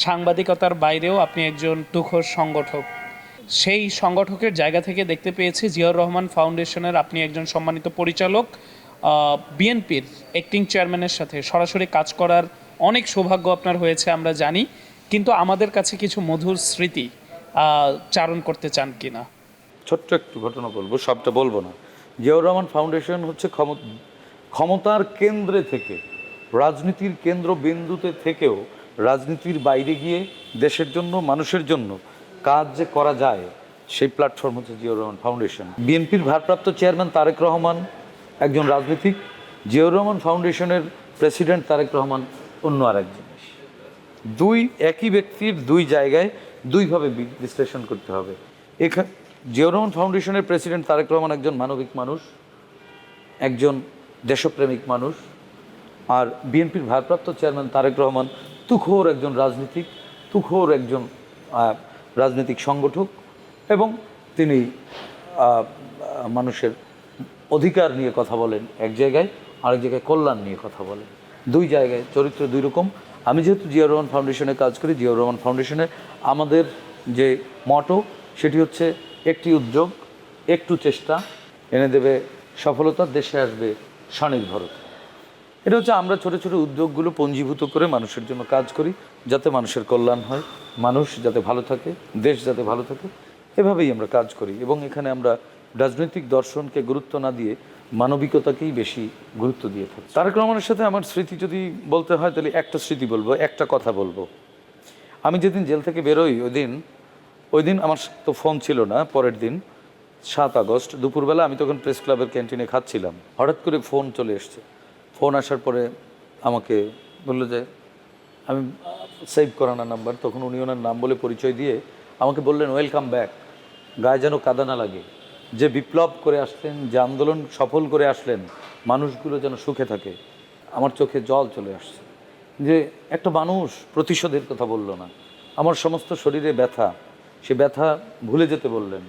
সাংবাদিকতার বাইরেও আপনি একজন তুখোর সংগঠক। সেই সংগঠকের জায়গা থেকে দেখতে পেয়েছি জিয়াউর রহমান ফাউন্ডেশনের আপনি একজন সম্মানিত পরিচালক। বিএনপির অ্যাক্টিং চেয়ারম্যানের সাথে সরাসরি কাজ করার অনেক সৌভাগ্য আপনার হয়েছে আমরা জানি, কিন্তু আমাদের কাছে কিছু মধুর স্মৃতি চারণ করতে চান কিনা? ছোট্ট একটু ঘটনা বলবো, সবটা বলবো না। জিয়াউর রহমান ফাউন্ডেশন হচ্ছে ক্ষমতার কেন্দ্রে থেকে, রাজনীতির কেন্দ্রবিন্দুতে থেকেও রাজনীতির বাইরে গিয়ে দেশের জন্য, মানুষের জন্য কাজ যে করা যায়, সেই প্ল্যাটফর্ম হচ্ছে জিয়াউর রহমান ফাউন্ডেশন। বিএনপির ভারপ্রাপ্ত চেয়ারম্যান তারেক রহমান একজন রাজনীতিক, জিয়াউর রহমান ফাউন্ডেশনের প্রেসিডেন্ট তারেক রহমান অন্য আর এক জিনিস। দুই একই ব্যক্তির দুই জায়গায় দুইভাবে বিশ্লেষণ করতে হবে। এখানে জিয়াউর রহমান ফাউন্ডেশনের প্রেসিডেন্ট তারেক রহমান একজন মানবিক মানুষ, একজন দেশপ্রেমিক মানুষ, আর বিএনপির ভারপ্রাপ্ত চেয়ারম্যান তারেক রহমান তুখোর একজন রাজনীতিক, তুখোর একজন রাজনৈতিক সংগঠক, এবং তিনি মানুষের অধিকার নিয়ে কথা বলেন এক জায়গায়, আরেক জায়গায় কল্যাণ নিয়ে কথা বলেন। দুই জায়গায় চরিত্র দুই রকম। আমি যেহেতু জিয়াউর রহমান ফাউন্ডেশনে কাজ করি, জিয়াউর রহমান ফাউন্ডেশনে আমাদের যে মটো সেটি হচ্ছে একটি উদ্যোগ, একটু চেষ্টা এনে দেবে সফলতা, দেশে আসবে স্বনির্ভরতা। এটা হচ্ছে আমরা ছোটো ছোটো উদ্যোগগুলো পঞ্জীভূত করে মানুষের জন্য কাজ করি, যাতে মানুষের কল্যাণ হয়, মানুষ যাতে ভালো থাকে, দেশ যাতে ভালো থাকে, এভাবেই আমরা কাজ করি। এবং এখানে আমরা রাজনৈতিক দর্শনকে গুরুত্ব না দিয়ে মানবিকতাকেই বেশি গুরুত্ব দিয়ে থাকি। তারেক রহমানের সাথে আমার স্মৃতি যদি বলতে হয় তাহলে একটা স্মৃতি বলবো, একটা কথা বলবো। আমি যেদিন জেল থেকে বেরোই ওই দিন আমার তো ফোন ছিল না। পরের দিন 7 আগস্ট দুপুরবেলা আমি তখন প্রেস ক্লাবের ক্যান্টিনে খাচ্ছিলাম, হঠাৎ করে ফোন চলে এসছে। ফোন আসার পরে আমাকে বললো যে, আমি সেভ করা না নাম্বার, তখন উনি ওনার নাম বলে পরিচয় দিয়ে আমাকে বললেন ওয়েলকাম ব্যাক। গায়ে যেন কাদা না লাগে, যে বিপ্লব করে আসলেন, যে আন্দোলন সফল করে আসলেন, মানুষগুলো যেন সুখে থাকে। আমার চোখে জল চলে আসছে যে একটা মানুষ প্রতিশোধের কথা বলল না, আমার সমস্ত শরীরে ব্যথা, সে ব্যথা ভুলে যেতে বললেন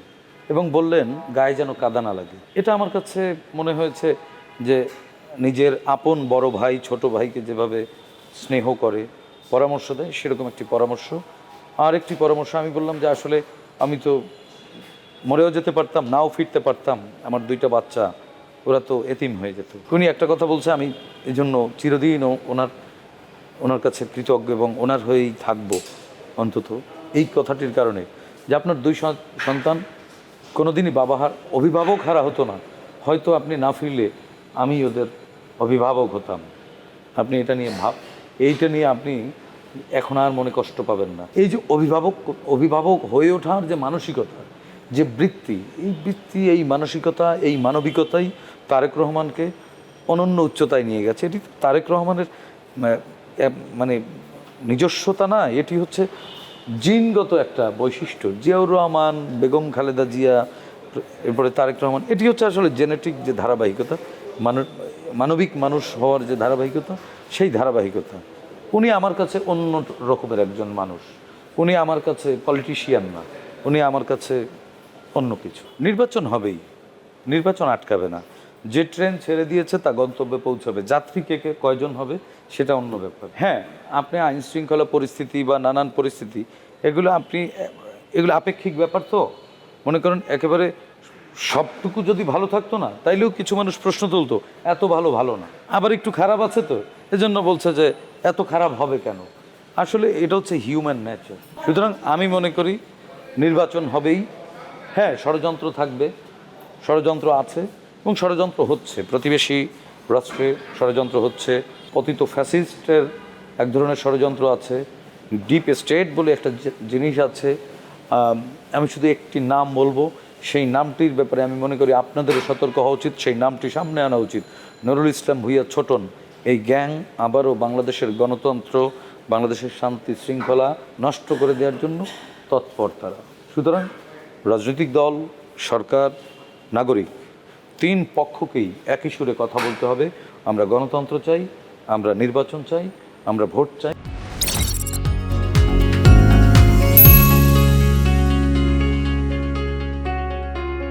এবং বললেন গায়ে যেন কাদা না লাগে। এটা আমার কাছে মনে হয়েছে যে নিজের আপন বড় ভাই ছোট ভাইকে যেভাবে স্নেহ করে, পরামর্শ দেয়, সেরকম একটি পরামর্শ। আর একটি পরামর্শ আমি বললাম যে আসলে আমি তো মরেও যেতে পারতাম, নাও ফিরতে পারতাম, আমার 2টা বাচ্চা, ওরা তো এতিম হয়ে যেত। উনি একটা কথা বলছে, আমি এই জন্য চিরদিন ওনার কাছে কৃতজ্ঞ এবং ওনার হয়েই থাকবো, অন্তত এই কথাটির কারণে যে আপনার 2 সন্তান কোনোদিনই অভিভাবক হারা হতো না। হয়তো আপনি না ফিরলে আমি ওদের অভিভাবক হতাম। আপনি এটা নিয়ে এইটা নিয়ে আপনি এখন আর মনে কষ্ট পাবেন না। এই যে অভিভাবক হয়ে ওঠার যে মানসিকতা, যে বৃত্তি, এই মানসিকতা, এই মানবিকতাই তারেক রহমানকে অনন্য উচ্চতায় নিয়ে গেছে। এটি তারেক রহমানের মানে নিজস্বতা না, এটি হচ্ছে জিনগত একটা বৈশিষ্ট্য। জিয়াউর রহমান, বেগম খালেদা জিয়া, এরপরে তারেক রহমান, এটি হচ্ছে আসলে জেনেটিক যে ধারাবাহিকতা, মানবিক মানুষ হওয়ার যে ধারাবাহিকতা, সেই ধারাবাহিকতা। উনি আমার কাছে অন্য রকমের একজন মানুষ। উনি আমার কাছে পলিটিশিয়ান না, উনি আমার কাছে অন্য কিছু। নির্বাচন হবেই, নির্বাচন আটকাবে না। যে ট্রেন ছেড়ে দিয়েছে তা গন্তব্যে পৌঁছাবে। যাত্রী কে কয়জন হবে সেটা অন্য ব্যাপার। হ্যাঁ, আপনি আইন শৃঙ্খলা পরিস্থিতি বা নানান পরিস্থিতি, এগুলো আপেক্ষিক ব্যাপার। তো মনে করেন একেবারে সবটুকু যদি ভালো থাকতো না, তাইলেও কিছু মানুষ প্রশ্ন তুলতো এত ভালো না, আবার একটু খারাপ আছে তো এজন্য বলছে যে এত খারাপ হবে কেন। আসলে এটা হচ্ছে হিউম্যান নেচার। সুতরাং আমি মনে করি নির্বাচন হবেই। হ্যাঁ, ষড়যন্ত্র থাকবে, ষড়যন্ত্র আছে এবং ষড়যন্ত্র হচ্ছে, প্রতিবেশী রাষ্ট্রে ষড়যন্ত্র হচ্ছে, পতিত ফ্যাসিস্টের এক ধরনের ষড়যন্ত্র আছে, ডিপ স্টেট বলে একটা জিনিস আছে। আমি শুধু একটি নাম বলবো, সেই নামটির ব্যাপারে আমি মনে করি আপনাদেরও সতর্ক হওয়া উচিত, সেই নামটি সামনে আনা উচিত। নুরুল ইসলাম ভূঁইয়া ছোটন, এই গ্যাং আবারও বাংলাদেশের গণতন্ত্র, বাংলাদেশের শান্তি শৃঙ্খলা নষ্ট করে দেওয়ার জন্য তৎপর তারা। সুতরাং রাজনৈতিক দল, সরকার, নাগরিক, 3 পক্ষকেই একই সুরে কথা বলতে হবে। আমরা গণতন্ত্র চাই, আমরা নির্বাচন চাই, আমরা ভোট চাই।